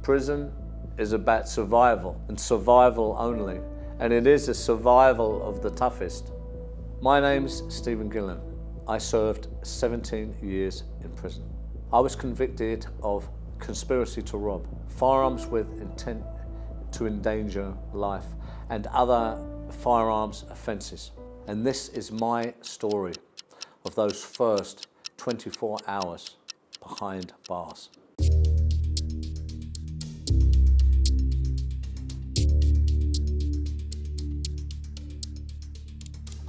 Prison is about survival, and survival only, and it is a survival of the toughest. My name's Stephen Gillen. I served 17 years in prison. I was convicted of conspiracy to rob, firearms with intent to endanger life, and other firearms offences. And this is my story of those first 24 hours behind bars.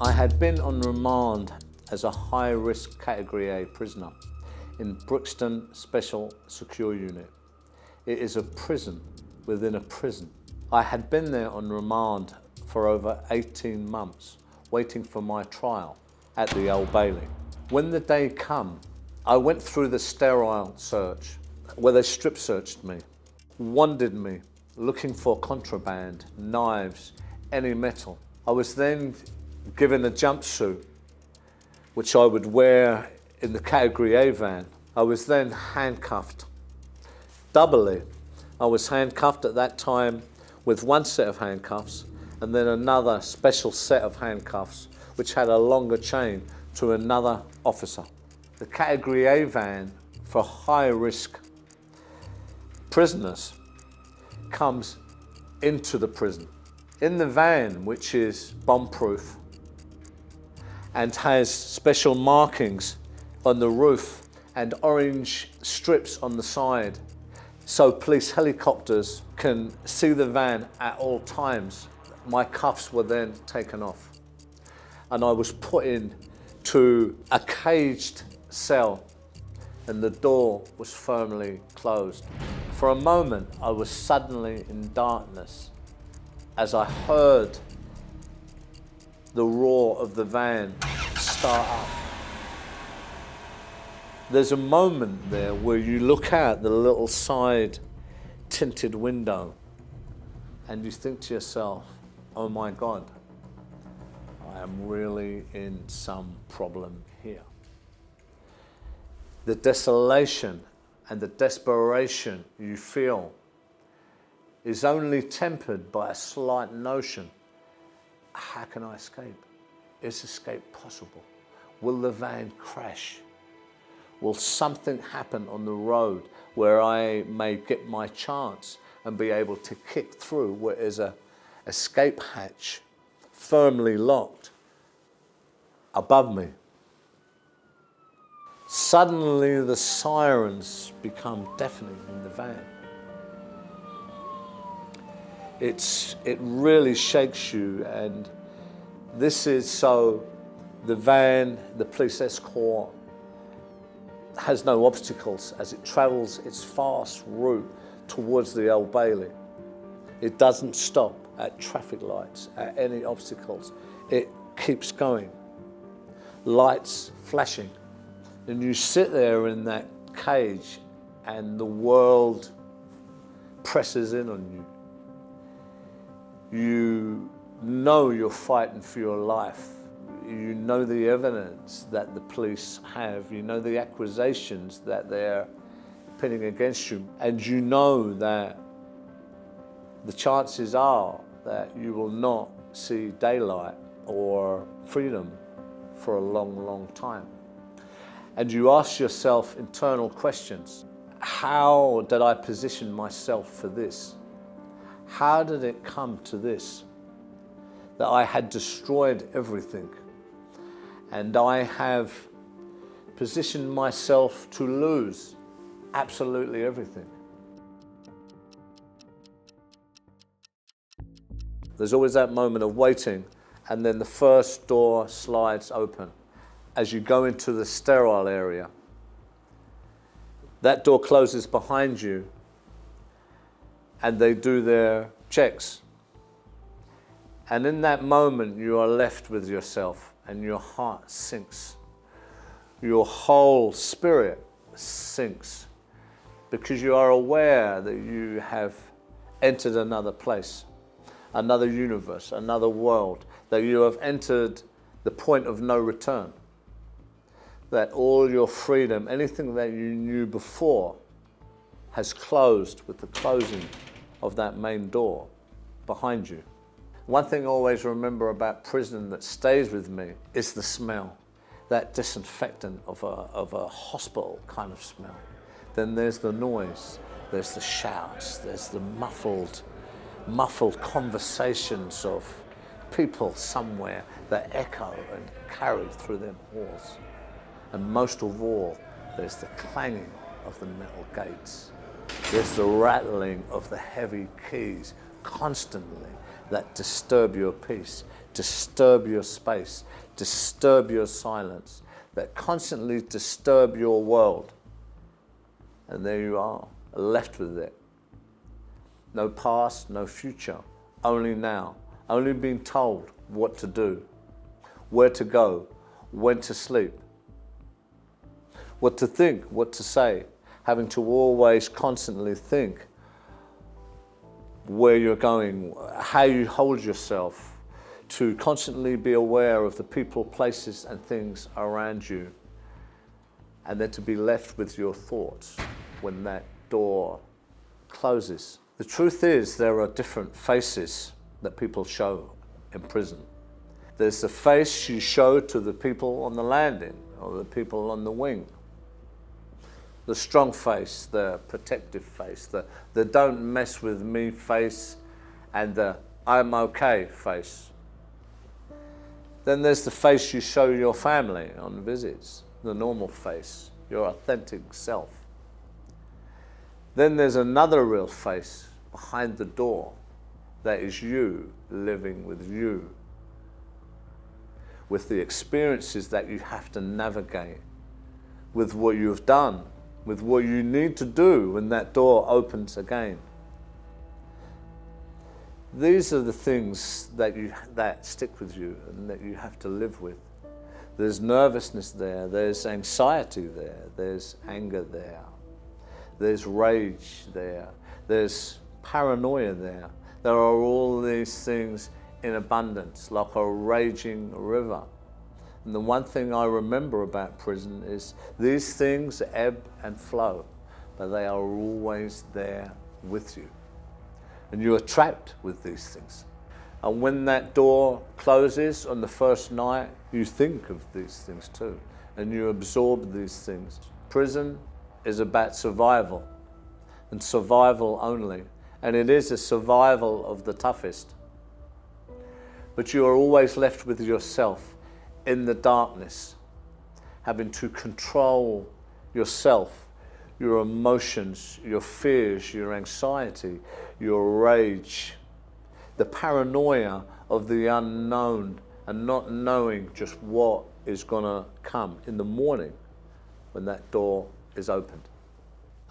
I had been on remand as a high-risk Category A prisoner in Brixton Special Secure Unit. It is a prison within a prison. I had been there on remand for over 18 months, waiting for my trial at the Old Bailey. When the day came, I went through the sterile search, where they strip searched me, wanded me, looking for contraband, knives, any metal. I was then given a jumpsuit, which I would wear in the Category A van. I was then handcuffed doubly. I was handcuffed at that time with one set of handcuffs and then another special set of handcuffs which had a longer chain to another officer. The Category A van for high-risk prisoners comes into the prison. In the van, which is bomb-proof and has special markings on the roof and orange strips on the side, so police helicopters can see the van at all times. My cuffs were then taken off and I was put into a caged cell and the door was firmly closed. For a moment, I was suddenly in darkness as I heard the roar of the van start up. There's a moment there where you look out the little side tinted window and you think to yourself, oh my God, I am really in some problem here. The desolation and the desperation you feel is only tempered by a slight notion, how can I escape? Is escape possible? Will the van crash? Will something happen on the road where I may get my chance and be able to kick through where there's a escape hatch firmly locked above me? Suddenly the sirens become deafening in the van. It really shakes you, and this is so the van, the police escort, has no obstacles as it travels its fast route towards the Old Bailey. It doesn't stop at traffic lights, at any obstacles. It keeps going. Lights flashing. And you sit there in that cage and the world presses in on you. You know you're fighting for your life. You know the evidence that the police have. You know the accusations that they're pitting against you. And you know that the chances are that you will not see daylight or freedom for a long, long time. And you ask yourself internal questions. How did I position myself for this? How did it come to this? That I had destroyed everything and I have positioned myself to lose absolutely everything. There's always that moment of waiting, and then the first door slides open as you go into the sterile area. That door closes behind you and they do their checks. And in that moment, you are left with yourself and your heart sinks. Your whole spirit sinks because you are aware that you have entered another place, another universe, another world, that you have entered the point of no return. That all your freedom, anything that you knew before, has closed with the closing of that main door behind you. One thing I always remember about prison that stays with me is the smell, that disinfectant of a hospital kind of smell. Then there's the noise, there's the shouts, there's the muffled conversations of people somewhere that echo and carry through them halls. And most of all, there's the clanging of the metal gates. There's the rattling of the heavy keys constantly that disturb your peace, disturb your space, disturb your silence, that constantly disturb your world. And there you are, left with it. No past, no future, only now, only being told what to do, where to go, when to sleep, what to think, what to say, having to always constantly think where you're going, how you hold yourself, to constantly be aware of the people, places and things around you, and then to be left with your thoughts when that door closes. The truth is, there are different faces that people show in prison. There's the face you show to the people on the landing or the people on the wing. The strong face, the protective face, the don't mess with me face, and the I'm okay face. Then there's the face you show your family on visits, the normal face, your authentic self. Then there's another real face behind the door that is you living with you, with the experiences that you have to navigate, with what you've done, with what you need to do when that door opens again. These are the things that stick with you and that you have to live with. There's nervousness there, there's anxiety there, there's anger there, there's rage there, there's paranoia there. There are all these things in abundance, like a raging river. And the one thing I remember about prison is these things ebb and flow, but they are always there with you. And you are trapped with these things. And when that door closes on the first night, you think of these things too, and you absorb these things. Prison is about survival, and survival only. And it is a survival of the toughest. But you are always left with yourself in the darkness, having to control yourself, your emotions, your fears, your anxiety, your rage, the paranoia of the unknown and not knowing just what is going to come in the morning when that door is opened.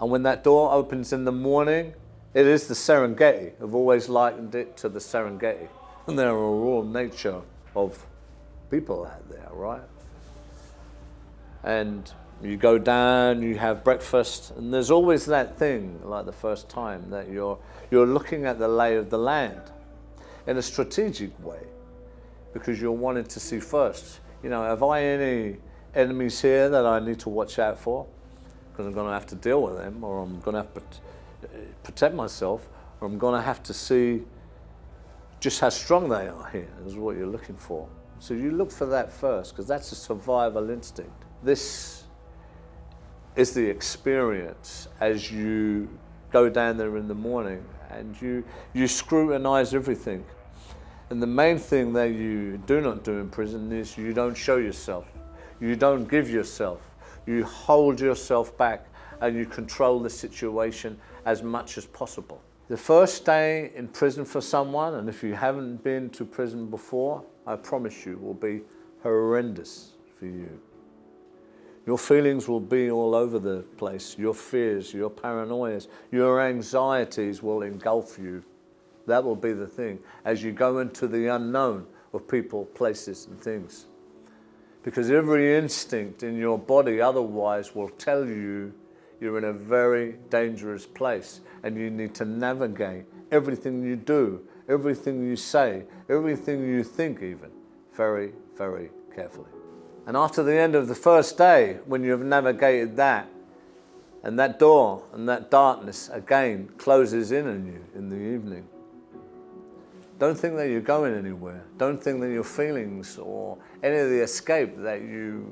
And when that door opens in the morning, it is the Serengeti. I've always likened it to the Serengeti. And there are raw nature of people out there, right? And you go down, you have breakfast, and there's always that thing, like the first time, that you're looking at the lay of the land in a strategic way, because you're wanting to see first, you know, have I any enemies here that I need to watch out for? Because I'm going to have to deal with them, or I'm going to have to protect myself, or I'm going to have to see just how strong they are here, is what you're looking for. So you look for that first, because that's a survival instinct. This is the experience as you go down there in the morning and you scrutinize everything. And the main thing that you do not do in prison is you don't show yourself. You don't give yourself. You hold yourself back and you control the situation as much as possible. The first day in prison for someone, and if you haven't been to prison before, I promise you, will be horrendous for you. Your feelings will be all over the place. Your fears, your paranoias, your anxieties will engulf you. That will be the thing as you go into the unknown of people, places and things. Because every instinct in your body otherwise will tell you you're in a very dangerous place and you need to navigate everything you do, everything you say, everything you think even, very, very carefully. And after the end of the first day, when you have navigated that, And that door and that darkness again closes in on you in the evening. Don't think that you're going anywhere. Don't think that your feelings or any of the escape that you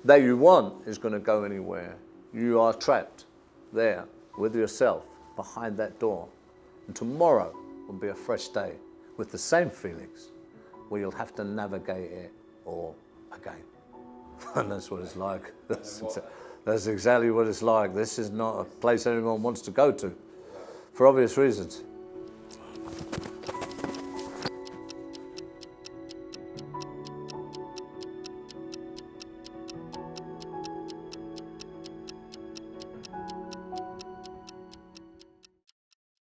want is going to go anywhere. You are trapped there with yourself behind that door. And tomorrow will be a fresh day with the same feelings where you'll have to navigate it all again. And that's what it's like. That's exactly what it's like. This is not a place anyone wants to go to, for obvious reasons.